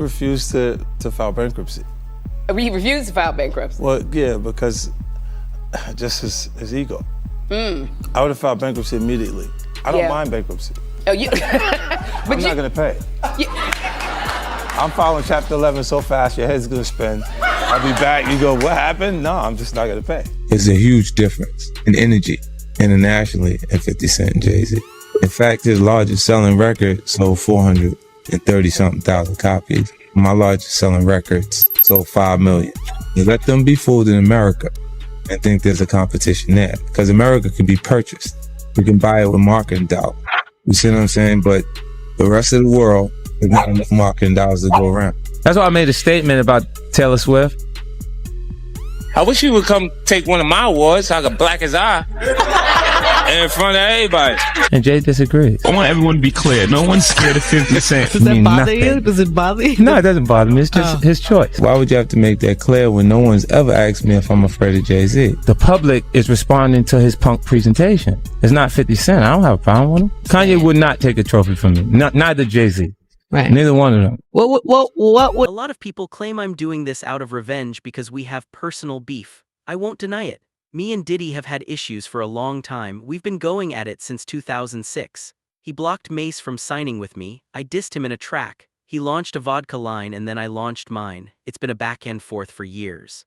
Refused to file bankruptcy. He refused to file bankruptcy? Well, yeah, because just his ego. I would have filed bankruptcy immediately. I don't mind bankruptcy. Oh, you? I'm not gonna pay. I'm filing Chapter 11 so fast, your head's gonna spin. I'll be back, you go, what happened? No, I'm just not gonna pay. There's a huge difference in energy internationally at 50 Cent and Jay-Z. In fact, his largest selling record sold 430-something thousand copies. My largest selling records sold 5 million. You let them be fooled in America and think there's a competition there, because America can be purchased. You can buy it with marketing dollars. You see what I'm saying? But the rest of the world, there's not enough marketing dollars to go around. That's why I made a statement about Taylor Swift. I wish you would come take one of my awards so I could black his eye in front of everybody. And Jay disagrees. I want everyone to be clear. No one's scared of 50 Cent. Does that bother you? Does it bother you? No, it doesn't bother me. It's just his choice. Why would you have to make that clear when no one's ever asked me if I'm afraid of Jay-Z? The public is responding to his punk presentation. It's not 50 Cent. I don't have a problem with him. Kanye would not take a trophy from me. Neither Jay-Z. Right. Neither one of them. What would... A lot of people claim I'm doing this out of revenge because we have personal beef. I won't deny it. Me and Diddy have had issues for a long time. We've been going at it since 2006. He blocked Mace from signing with me. I dissed him in a track. He launched a vodka line and then I launched mine. It's been a back and forth for years.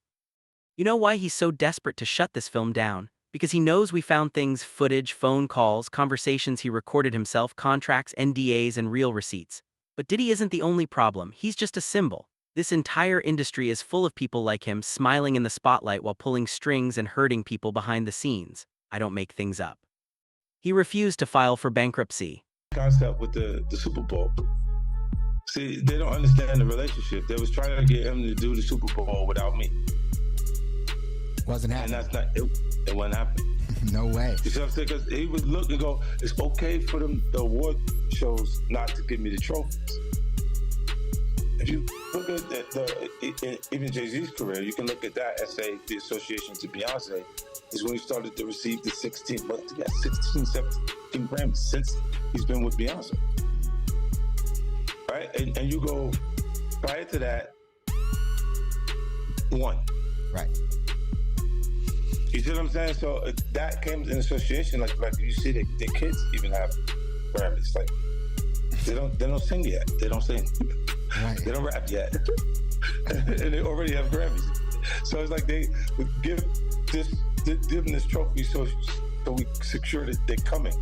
You know why he's so desperate to shut this film down? Because he knows we found things, footage, phone calls, conversations he recorded himself, contracts, NDAs, and real receipts. But Diddy isn't the only problem. He's just a symbol. This entire industry is full of people like him, smiling in the spotlight while pulling strings and hurting people behind the scenes. I don't make things up. He refused to file for bankruptcy. Concept with the Super Bowl. See, they don't understand the relationship. They was trying to get him to do the Super Bowl without me. Wasn't happening. And that's not, it wasn't happening. No way. You see what I'm saying? Because he would look and go, it's okay for the award shows not to give me the trophies. If you look at even Jay-Z's career, you can look at that and say the association to Beyonce is when he started to receive the 16, 17 Grammys since he's been with Beyonce. Right? And you go, prior to that, one. Right. You see what I'm saying? So that came in association, like you see the kids even have Grammys. Like they don't sing yet. They don't sing. Right. They don't rap yet. And they already have Grammys. So it's like they would give them this trophy so we secure that they're coming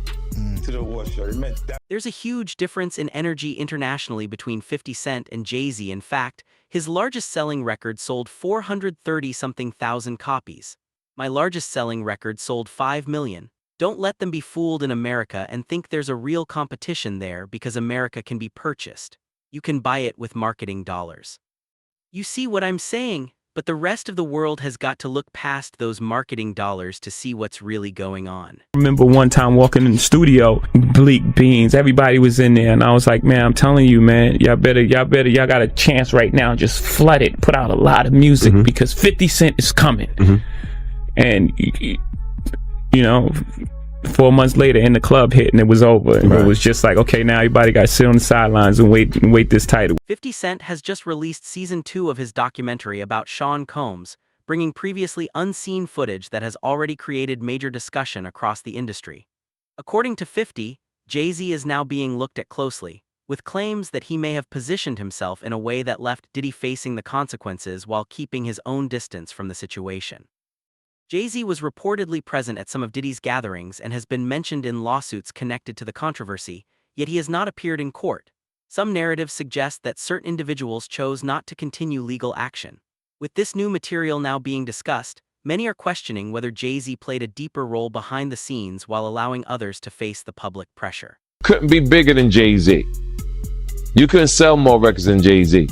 to the award show. It meant that. There's a huge difference in energy internationally between 50 Cent and Jay-Z. In fact, his largest selling record sold 430-something thousand copies. My largest selling record sold 5 million. Don't let them be fooled in America and think there's a real competition there, because America can be purchased. You can buy it with marketing dollars. You see what I'm saying? But the rest of the world has got to look past those marketing dollars to see what's really going on. I remember one time walking in the studio, Bleak Beans, everybody was in there, and I was like, man, I'm telling you, man, y'all got a chance right now. Just flood it, put out a lot of music, because 50 Cent is coming. And, you know, 4 months later, in the club hit and it was over. And it was just like, okay, now everybody got to sit on the sidelines and wait this title. 50 Cent has just released season 2 of his documentary about Sean Combs, bringing previously unseen footage that has already created major discussion across the industry. According to 50, Jay-Z is now being looked at closely, with claims that he may have positioned himself in a way that left Diddy facing the consequences while keeping his own distance from the situation. Jay-Z was reportedly present at some of Diddy's gatherings and has been mentioned in lawsuits connected to the controversy, yet he has not appeared in court. Some narratives suggest that certain individuals chose not to continue legal action. With this new material now being discussed, many are questioning whether Jay-Z played a deeper role behind the scenes while allowing others to face the public pressure. Couldn't be bigger than Jay-Z. You couldn't sell more records than Jay-Z.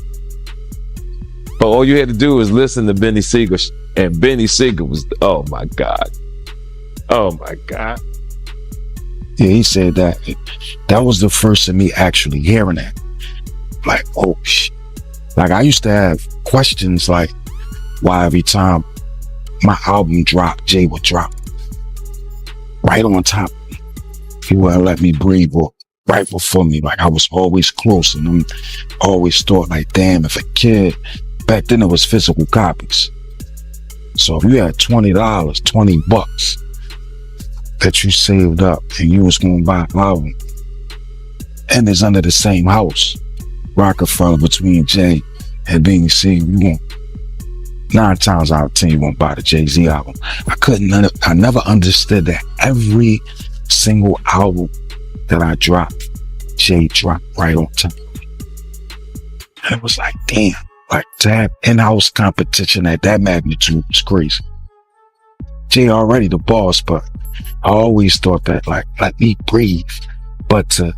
But all you had to do was listen to Benny Siegel, and Benny Siegel was, oh my God. Oh my God. Yeah, he said that. That was the first of me actually hearing that. Like, oh shit. Like, I used to have questions like why every time my album dropped, Jay would drop right on top. He wouldn't let me breathe or right before me. Like I was always close, and I'm always thought like, damn, if a kid back then it was physical copies. So if you had $20, $20 that you saved up and you was gonna buy an album, and it's under the same house, Rockefeller, between Jay and Beanie Sigel, you won't. 9 times out of 10, you won't buy the Jay-Z album. I never understood that every single album that I dropped, Jay dropped right on time. And it was like, damn, like to have in-house competition at that magnitude was crazy. Jay already the boss, but I always thought that, like, let me breathe. But to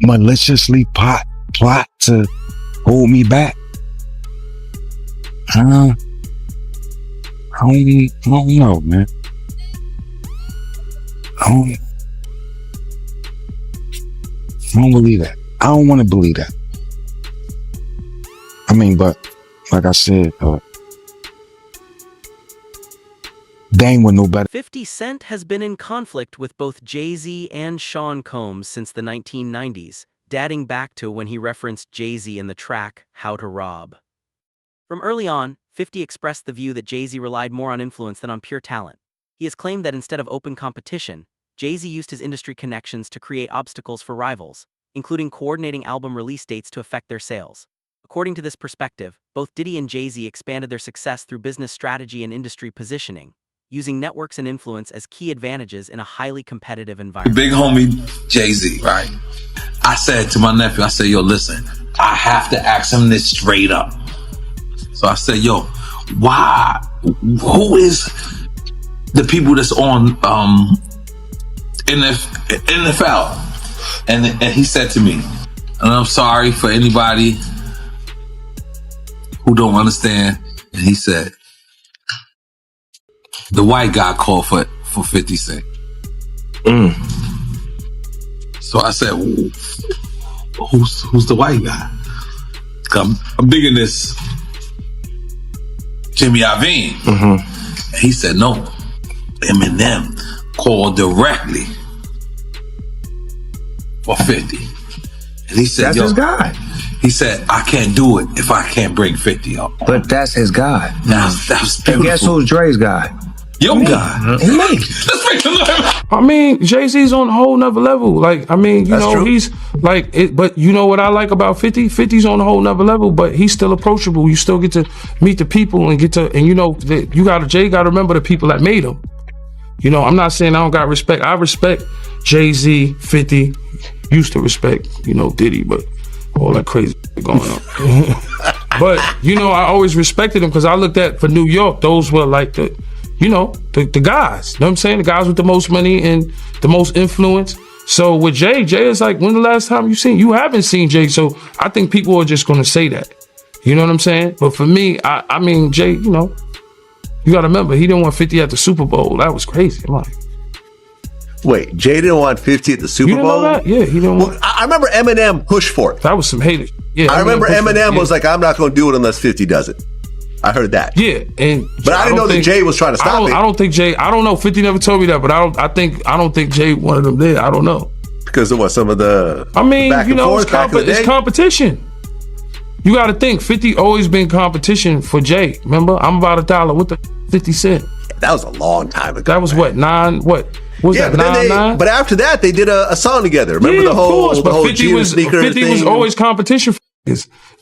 maliciously plot to hold me back, I don't know, man. I don't believe that. I don't want to believe that. I mean, but like I said, Dame would know better. 50 Cent has been in conflict with both Jay-Z and Sean Combs since the 1990s, dating back to when he referenced Jay-Z in the track How to Rob. From early on, 50 expressed the view that Jay-Z relied more on influence than on pure talent. He has claimed that instead of open competition, Jay-Z used his industry connections to create obstacles for rivals, including coordinating album release dates to affect their sales. According to this perspective, both Diddy and Jay-Z expanded their success through business strategy and industry positioning, using networks and influence as key advantages in a highly competitive environment. Big homie Jay-Z, right? I said to my nephew, I said, yo, listen, I have to ask him this straight up. So I said, yo, who is the people that's on NFL? And he said to me, and I'm sorry for anybody who don't understand, and he said, the white guy called for 50 Cent. So I said, who's the white guy? I'm digging this Jimmy Iovine. And he said, no, Eminem called directly for 50. And he said, that's his guy. He said, I can't do it if I can't bring 50 up. But that's his guy. That's beautiful. And guess who's Dre's guy? Your guy. Me. Let's make him laugh. I mean, Jay-Z's on a whole nother level. Like, I mean, you know, true. he's like, but you know what I like about 50? 50's on a whole nother level, but he's still approachable. You still get to meet the people and and you know, Jay got to remember the people that made him. You know, I'm not saying I don't got respect. I respect Jay-Z, 50, used to respect, you know, Diddy, but all that crazy going on. But, you know, I always respected him because I looked at, for New York, those were like the guys. You know what I'm saying? The guys with the most money and the most influence. So with Jay is like, when the last time you haven't seen Jay. So I think people are just going to say that. You know what I'm saying? But for me, I mean, Jay, you know, you got to remember, he didn't want 50 at the Super Bowl. That was crazy. I'm like, wait, Jay didn't want 50 at the Super you didn't Bowl? know that? Yeah, he didn't want. Well, I remember Eminem pushed for it. That was some haters. Yeah, I remember Eminem was like, I'm not going to do it unless 50 does it. I heard that. Yeah, but I didn't know that Jay was trying to stop it. I don't think Jay. I don't know. 50 never told me that, but I don't think Jay wanted them there. I don't know because of what some of the. I mean, you know, it's competition. You got to think. 50 always been competition for Jay. Remember, I'm about $1 with the 50 Cent. That was a long time ago. That was what 9. What was that? 9. But after that, they did a song together. Remember the whole 50 was always competition.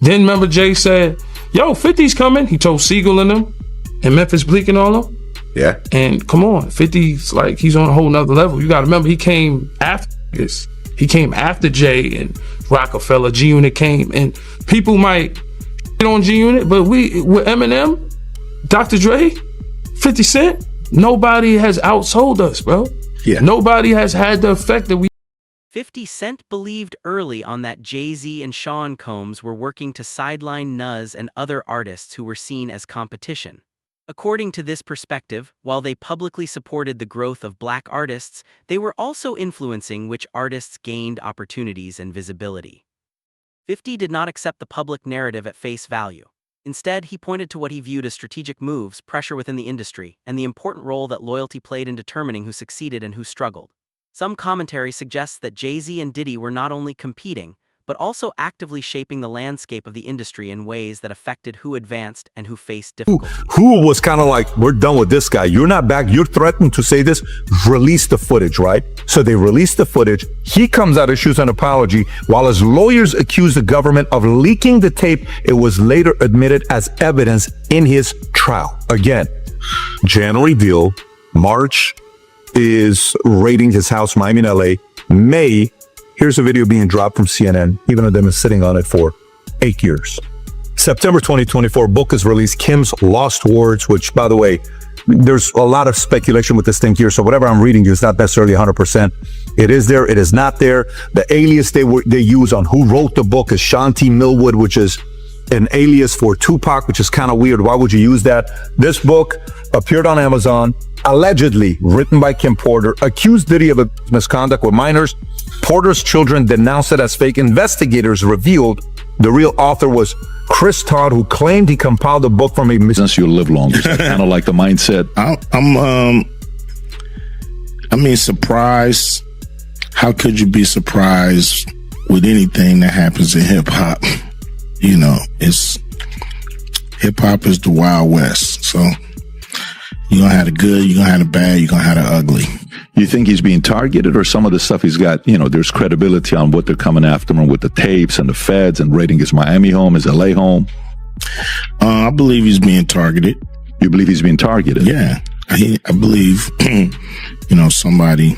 Then remember Jay said, yo, 50's coming. He told Sigel and them and Memphis Bleak and all them. Yeah. And come on, 50's like, he's on a whole nother level. You got to remember, he came after this. He came after Jay and Rockefeller. G-Unit came. And people might get on G-Unit, but with Eminem, Dr. Dre, 50 Cent, nobody has outsold us, bro. Yeah. Nobody has had the effect that we. 50 Cent believed early on that Jay-Z and Sean Combs were working to sideline Nas and other artists who were seen as competition. According to this perspective, while they publicly supported the growth of black artists, they were also influencing which artists gained opportunities and visibility. 50 did not accept the public narrative at face value. Instead, he pointed to what he viewed as strategic moves, pressure within the industry, and the important role that loyalty played in determining who succeeded and who struggled. Some commentary suggests that Jay-Z and Diddy were not only competing, but also actively shaping the landscape of the industry in ways that affected who advanced and who faced difficulties. Who was kind of like, we're done with this guy. You're not back. You're threatened to say this. Release the footage, right? So they released the footage. He comes out, issues an apology. While his lawyers accused the government of leaking the tape, it was later admitted as evidence in his trial. Again, January deal. March is raiding his house, Miami and LA. May, here's a video being dropped from CNN, even though they've been sitting on it for 8 years. September 2024, book is released, Kim's Lost Words, which, by the way, there's a lot of speculation with this thing here. So whatever I'm reading is not necessarily 100%. It is there. It is not there. The alias they use on who wrote the book is Shanti Millwood, which is an alias for Tupac, which is kind of weird. Why would you use that? This book appeared on Amazon, allegedly written by Kim Porter, accused Diddy of misconduct with minors. Porter's children denounced it as fake. Investigators revealed the real author was Chris Todd, who claimed he compiled the book from a business you'll live longer. Kind of like the mindset. I mean, surprised. How could you be surprised with anything that happens in hip hop? You know, hip hop is the Wild West. So you're gonna have the good, you're gonna have the bad, you're gonna have the ugly. You think he's being targeted, or some of the stuff he's got, you know, there's credibility on what they're coming after him with the tapes and the feds and raiding his Miami home, his LA home? I believe he's being targeted. You believe he's being targeted? Yeah. I believe, you know, somebody,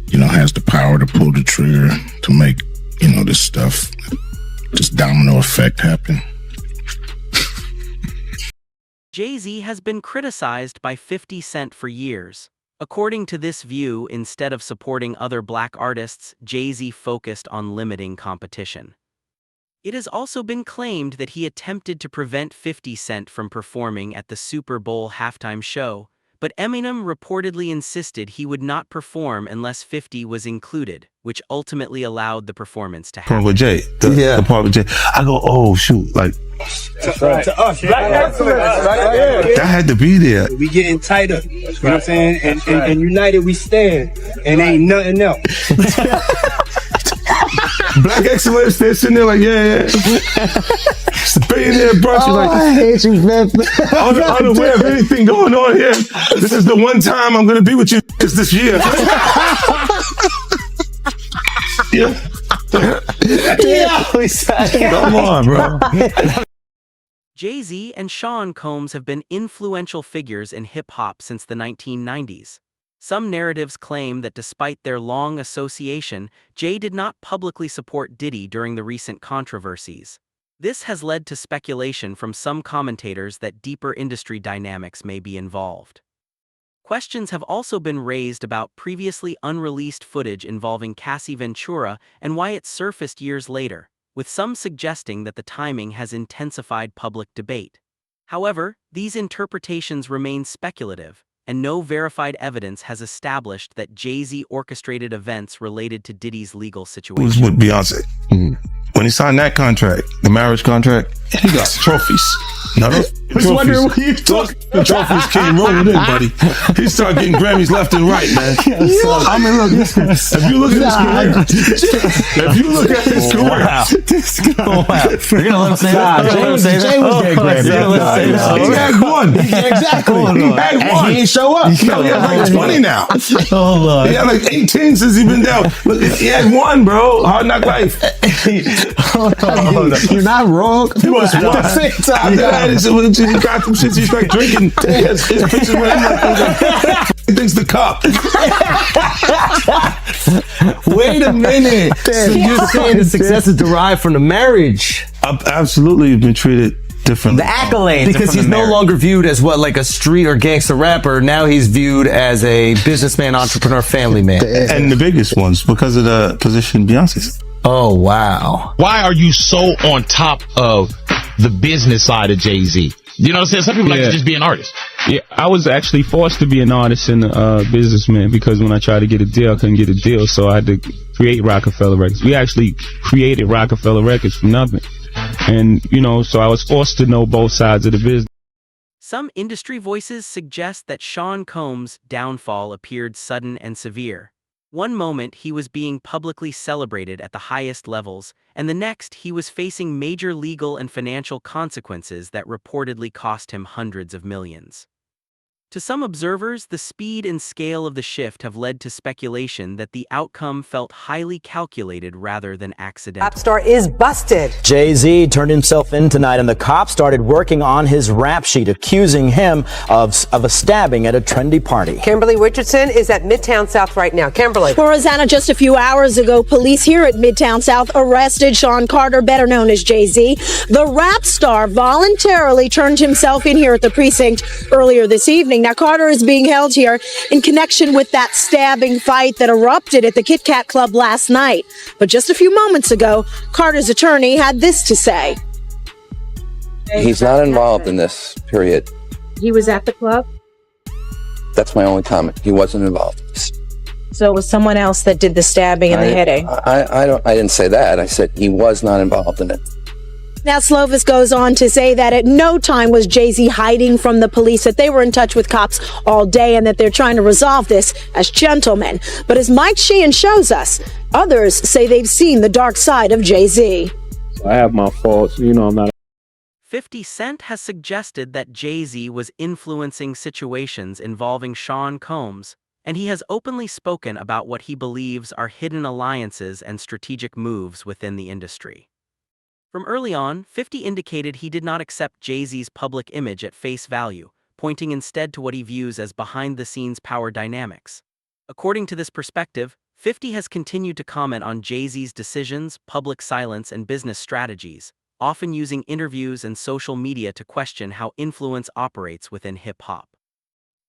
you know, has the power to pull the trigger to make, you know, this stuff, this domino effect happen. Jay-Z has been criticized by 50 Cent for years. According to this view, instead of supporting other black artists, Jay-Z focused on limiting competition. It has also been claimed that he attempted to prevent 50 Cent from performing at the Super Bowl halftime show, but Eminem reportedly insisted he would not perform unless 50 was included, which ultimately allowed the performance to happen. With Jay, the part with Jay, I go, oh shoot, like to us, that had to be there. We getting tighter, you know what I'm saying? And united we stand, and ain't nothing else. Black excellence, they're sitting there like, yeah. It's a billionaire brunch. Oh, Like, I hate you, man. unaware of anything going on here. This is the one time I'm gonna be with you this year. Come on, bro. Jay-Z and Sean Combs have been influential figures in hip-hop since the 1990s. Some narratives claim that despite their long association, Jay did not publicly support Diddy during the recent controversies. This has led to speculation from some commentators that deeper industry dynamics may be involved. Questions have also been raised about previously unreleased footage involving Cassie Ventura and why it surfaced years later, with some suggesting that the timing has intensified public debate. However, these interpretations remain speculative, and no verified evidence has established that Jay-Z orchestrated events related to Diddy's legal situation. It was with Beyonce. When he signed that contract, the marriage contract, he got trophies. No, those trophies. Wondering what you talking The trophies came rolling in, buddy. He started getting Grammys left and right, man. I mean, look, if you look at his career, You're gonna let him say that? Jay was getting Grammys. He had one. Exactly. He had one. And he ain't show up. He had like 20 now. Oh, Lord. He had like 18 since he been down. Look, he had one, bro. Hard Knock Life. You're not wrong. He was one. At the same time. He got them shits. He's like drinking. His pictures with him like he thinks the cup. Wait a minute. So you're saying the success is derived from the marriage? Absolutely, been treated differently. The accolades. Because he's no longer viewed as what, like a street or gangster rapper. Now he's viewed as a businessman, entrepreneur, family man. And the biggest ones because of the position Beyonce's. Oh, wow. Why are you so on top of the business side of Jay-Z? You know what I'm saying? Some people like to just be an artist. Yeah, I was actually forced to be an artist and a businessman because when I tried to get a deal, I couldn't get a deal. So I had to create Rockefeller Records. We actually created Rockefeller Records from nothing. And, you know, so I was forced to know both sides of the business. Some industry voices suggest that Sean Combs' downfall appeared sudden and severe. One moment he was being publicly celebrated at the highest levels, and the next he was facing major legal and financial consequences that reportedly cost him hundreds of millions. To some observers, the speed and scale of the shift have led to speculation that the outcome felt highly calculated rather than accidental. Pop star is busted. Jay-Z turned himself in tonight, and the cops started working on his rap sheet, accusing him of a stabbing at a trendy party. Kimberly Richardson is at Midtown South right now. Kimberly. Well, Rosanna, just a few hours ago, police here at Midtown South arrested Sean Carter, better known as Jay-Z. The rap star voluntarily turned himself in here at the precinct earlier this evening. Now, Carter is being held here in connection with that stabbing fight that erupted at the Kit Kat Club last night. But just a few moments ago, Carter's attorney had this to say. He's not involved in this, period. He was at the club? That's my only comment. He wasn't involved. So it was someone else that did the stabbing and the hitting? I didn't say that. I said he was not involved in it. Now, Slovis goes on to say that at no time was Jay-Z hiding from the police, that they were in touch with cops all day and that they're trying to resolve this as gentlemen. But as Mike Sheehan shows us, others say they've seen the dark side of Jay-Z. I have my faults. You know, I'm not. 50 Cent has suggested that Jay-Z was influencing situations involving Sean Combs, and he has openly spoken about what he believes are hidden alliances and strategic moves within the industry. From early on, 50 indicated he did not accept Jay-Z's public image at face value, pointing instead to what he views as behind-the-scenes power dynamics. According to this perspective, 50 has continued to comment on Jay-Z's decisions, public silence, and business strategies, often using interviews and social media to question how influence operates within hip-hop.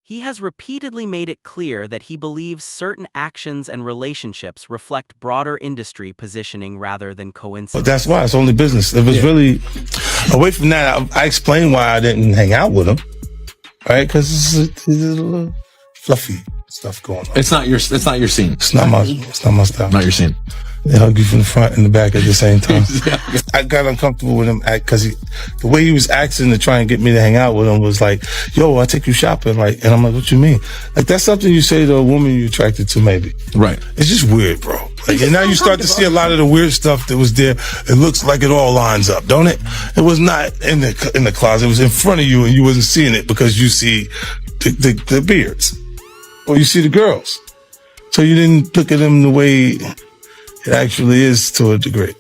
He has repeatedly made it clear that he believes certain actions and relationships reflect broader industry positioning rather than coincidence. But that's why it's only business. It was really away from that. I explained why I didn't hang out with him, right? Because there's a little fluffy stuff going on. It's not your scene. It's not my style. Not your scene. They hug you from the front and the back at the same time. I got uncomfortable with him because the way he was acting to try and get me to hang out with him was like, yo, I'll take you shopping. Like, and I'm like, what you mean? Like, that's something you say to a woman you're attracted to, maybe. Right. It's just weird, bro. Like, and now you start to see a lot of the weird stuff that was there. It looks like it all lines up, don't it? It was not in the closet. It was in front of you and you wasn't seeing it because you see the beards or you see the girls. So you didn't look at them the way it actually is to a degree.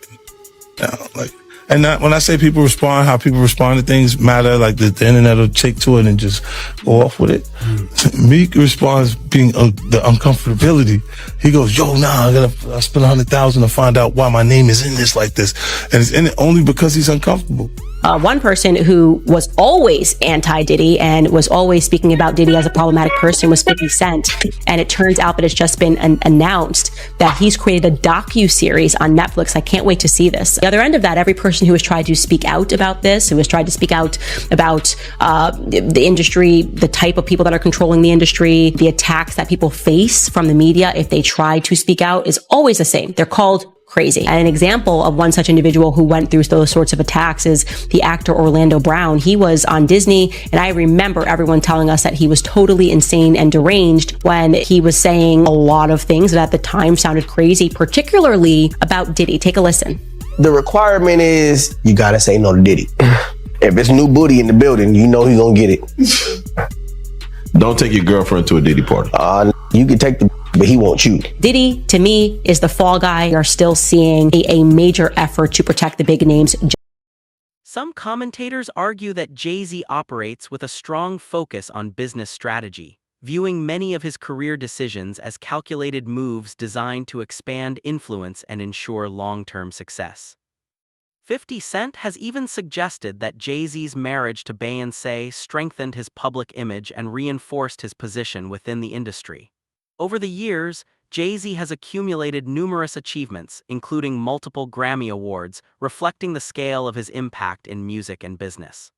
And when I say people respond, how people respond to things matter, like the internet will take to it and just go off with it. Meek responds being the uncomfortability. He goes, yo, I spent $100,000 to find out why my name is in this like this. And it's in it only because he's uncomfortable. One person who was always anti-Diddy and was always speaking about Diddy as a problematic person was 50 Cent. And it turns out that it's just been announced that he's created a docu-series on Netflix. I can't wait to see this. The other end of that, every person who has tried to speak out about this, who has tried to speak out about the industry, the type of people that are controlling the industry, the attacks that people face from the media if they try to speak out, is always the same. They're called crazy. And an example of one such individual who went through those sorts of attacks is the actor Orlando Brown. He was on Disney, and I remember everyone telling us that he was totally insane and deranged when he was saying a lot of things that at the time sounded crazy, particularly about Diddy. Take a listen. The requirement is you gotta say no to Diddy. If it's new booty in the building, you know he's gonna get it. Don't take your girlfriend to a Diddy party. You can take but he won't you. Diddy, to me, is the fall guy. We are still seeing a major effort to protect the big names. Some commentators argue that Jay-Z operates with a strong focus on business strategy, viewing many of his career decisions as calculated moves designed to expand influence and ensure long-term success. 50 Cent has even suggested that Jay-Z's marriage to Beyoncé strengthened his public image and reinforced his position within the industry. Over the years, Jay-Z has accumulated numerous achievements, including multiple Grammy Awards, reflecting the scale of his impact in music and business.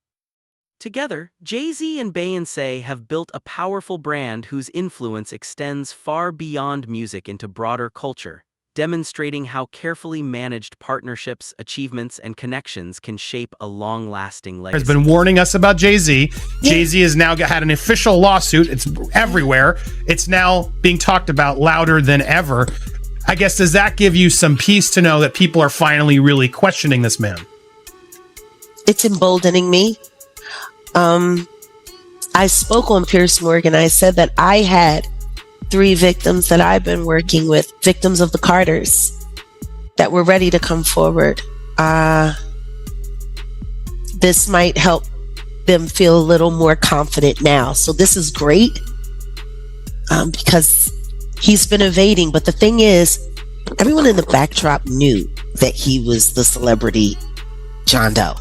Together, Jay-Z and Beyoncé have built a powerful brand whose influence extends far beyond music into broader culture, demonstrating how carefully managed partnerships, achievements, and connections can shape a long-lasting legacy. Has been warning us about Jay-Z. Jay-Z has now had an official lawsuit. It's everywhere. It's now being talked about louder than ever. I guess, does that give you some peace to know that people are finally really questioning this man? It's emboldening me. I spoke on Piers Morgan. I said that I had 3 victims that I've been working with, victims of the Carters, that were ready to come forward. This might help them feel a little more confident now. So this is great because he's been evading. But the thing is, everyone in the backdrop knew that he was the celebrity John Doe.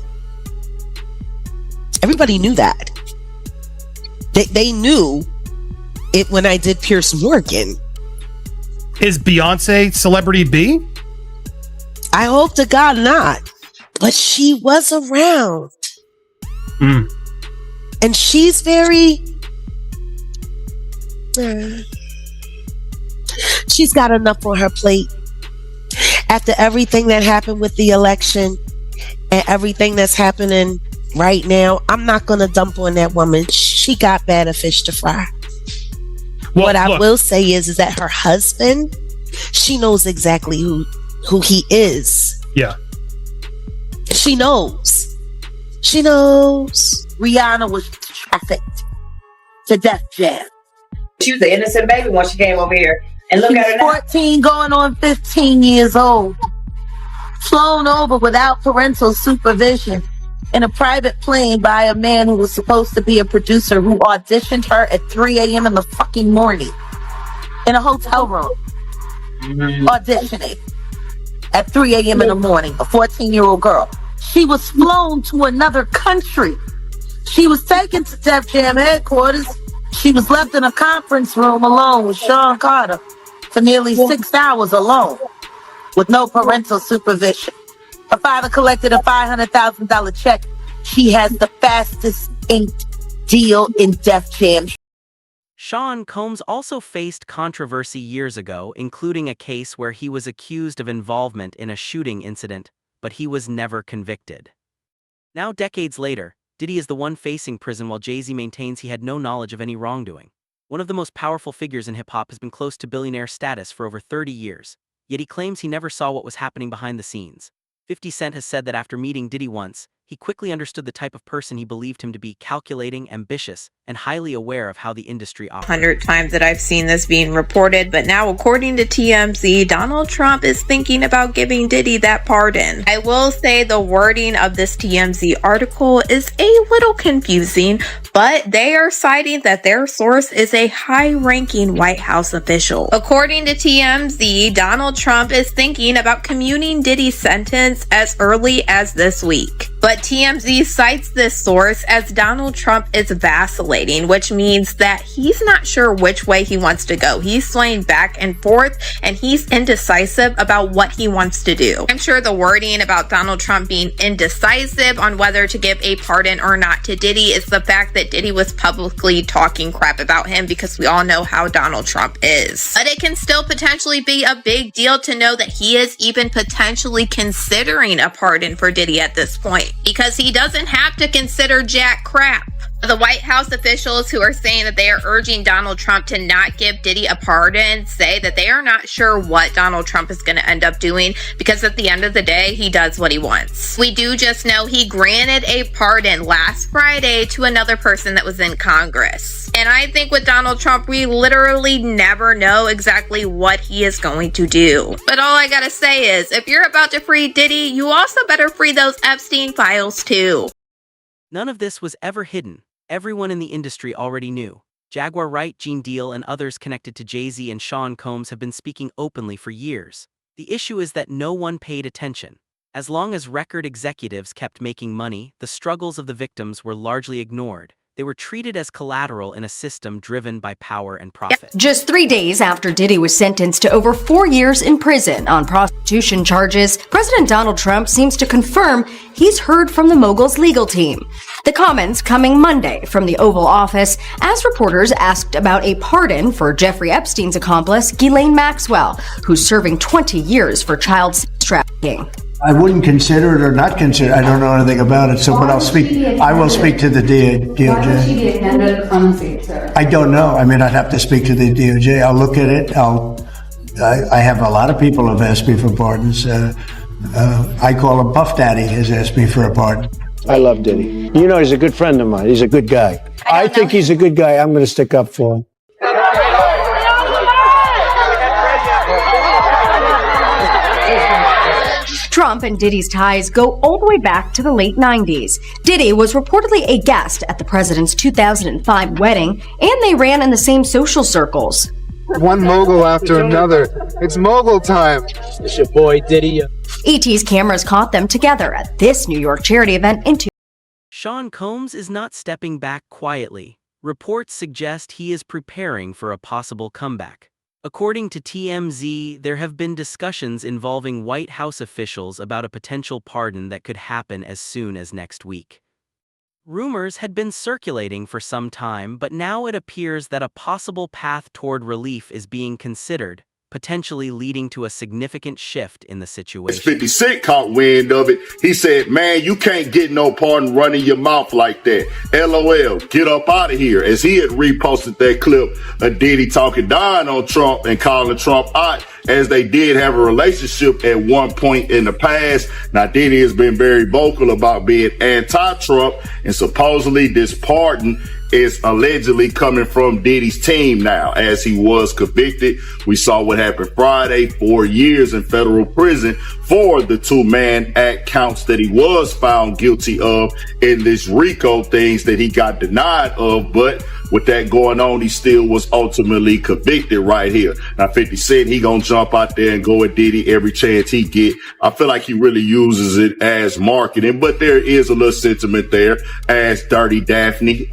Everybody knew that. They knew it when I did Piers Morgan. Is Beyonce celebrity B? I hope to God not. But she was around. And she's very... she's got enough on her plate. After everything that happened with the election and everything that's happening right now, I'm not going to dump on that woman. She got better fish to fry. Well, what I will say is that her husband, she knows exactly who he is. Yeah. She knows. She knows. Rihanna was trafficked to Def Jam. She was an innocent baby when she came over here. And look She's at her now. 14 going on 15 years old. Flown over without parental supervision in a private plane by a man who was supposed to be a producer who auditioned her at 3 a.m. in the fucking morning in a hotel room. Auditioning at 3 a.m. in the morning, a 14-year-old girl. She was flown to another country. She was taken to Def Jam headquarters. She was left in a conference room alone with Sean Carter for nearly 6 hours alone with no parental supervision. Her father collected a $500,000 check. She has the fastest inked deal in Def Jam. Sean Combs also faced controversy years ago, including a case where he was accused of involvement in a shooting incident, but he was never convicted. Now, decades later, Diddy is the one facing prison while Jay-Z maintains he had no knowledge of any wrongdoing. One of the most powerful figures in hip-hop has been close to billionaire status for over 30 years, yet he claims he never saw what was happening behind the scenes. 50 Cent has said that after meeting Diddy once, he quickly understood the type of person he believed him to be: calculating, ambitious, and highly aware of how the industry operates. 100 times that I've seen this being reported, but now according to TMZ, Donald Trump is thinking about giving Diddy that pardon. I will say the wording of this TMZ article is a little confusing, but they are citing that their source is a high-ranking White House official. According to TMZ, Donald Trump is thinking about commuting Diddy's sentence as early as this week. But TMZ cites this source as Donald Trump is vacillating, which means that he's not sure which way he wants to go. He's swaying back and forth, and he's indecisive about what he wants to do. I'm sure the wording about Donald Trump being indecisive on whether to give a pardon or not to Diddy is the fact that Diddy was publicly talking crap about him, because we all know how Donald Trump is. But it can still potentially be a big deal to know that he is even potentially considering a pardon for Diddy at this point, because he doesn't have to consider jack crap. The White House officials who are saying that they are urging Donald Trump to not give Diddy a pardon say that they are not sure what Donald Trump is going to end up doing, because at the end of the day, he does what he wants. We do just know he granted a pardon last Friday to another person that was in Congress. And I think with Donald Trump, we literally never know exactly what he is going to do. But all I gotta say is, if you're about to free Diddy, you also better free those Epstein files too. None of this was ever hidden. Everyone in the industry already knew. Jaguar Wright, Gene Deal, and others connected to Jay-Z and Sean Combs have been speaking openly for years. The issue is that no one paid attention. As long as record executives kept making money, the struggles of the victims were largely ignored. they were treated as collateral in a system driven by power and profit. Just 3 days after Diddy was sentenced to over 4 years in prison on prostitution charges, President Donald Trump seems to confirm he's heard from the mogul's legal team. The comments coming Monday from the Oval Office as reporters asked about a pardon for Jeffrey Epstein's accomplice, Ghislaine Maxwell, who's serving 20 years for child sex trafficking. I wouldn't consider it or not consider it. I don't know anything about it, so but I will speak to the DOJ. I don't know. I mean, I'd have to speak to the DOJ. I'll look at it. I have a lot of people have asked me for pardons. I call him Puff Daddy has asked me for a pardon. I love Diddy. You know, he's a good friend of mine. He's a good guy. I think he's a good guy. I'm going to stick up for him. Trump and Diddy's ties go all the way back to the late 90s. Diddy was reportedly a guest at the president's 2005 wedding, and they ran in the same social circles. One mogul after another. It's mogul time. It's your boy Diddy. ET's cameras caught them together at this New York charity event in Sean Combs is not stepping back quietly. Reports suggest he is preparing for a possible comeback. According to TMZ, there have been discussions involving White House officials about a potential pardon that could happen as soon as next week. Rumors had been circulating for some time, but now it appears that a possible path toward relief is being considered, potentially leading to a significant shift in the situation. 50 Cent caught wind of it. He said, man, you can't get no pardon running your mouth like that. LOL, get up out of here. As he had reposted that clip of Diddy talking down on Trump and calling Trump out, as they did have a relationship at one point in the past. Now, Diddy has been very vocal about being anti-Trump, and supposedly this pardon is allegedly coming from Diddy's team now, as he was convicted. We saw what happened Friday, 4 years in federal prison for the two-man act counts that he was found guilty of in this RICO things that he got denied of. But with that going on, he still was ultimately convicted right here. Now, 50 Cent, he gonna jump out there and go at Diddy every chance he get. I feel like he really uses it as marketing, but there is a little sentiment there as Dirty Daphne,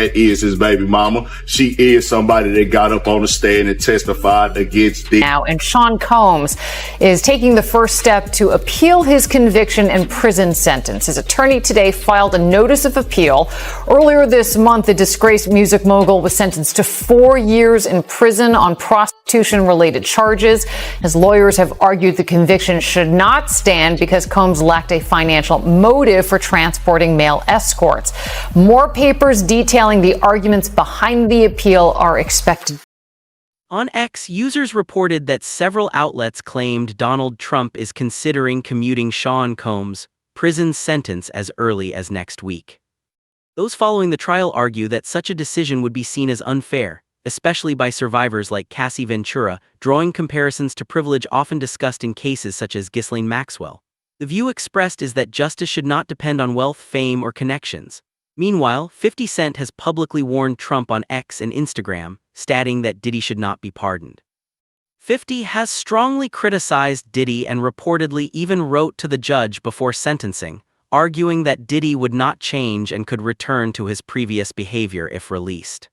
that is his baby mama. She is somebody that got up on the stand and testified against Diddy. Now, and Sean Combs is taking the first step to appeal his conviction and prison sentence. His attorney today filed a notice of appeal. Earlier this month, the disgraced music mogul was sentenced to 4 years in prison on prostitution-related charges. His lawyers have argued the conviction should not stand because Combs lacked a financial motive for transporting male escorts. More papers detailing the arguments behind the appeal are expected. On X, users reported that several outlets claimed Donald Trump is considering commuting Sean Combs' prison sentence as early as next week. Those following the trial argue that such a decision would be seen as unfair, especially by survivors like Cassie Ventura, drawing comparisons to privilege often discussed in cases such as Ghislaine Maxwell. The view expressed is that justice should not depend on wealth, fame, or connections. Meanwhile, 50 Cent has publicly warned Trump on X and Instagram, stating that Diddy should not be pardoned. 50 has strongly criticized Diddy and reportedly even wrote to the judge before sentencing, arguing that Diddy would not change and could return to his previous behavior if released.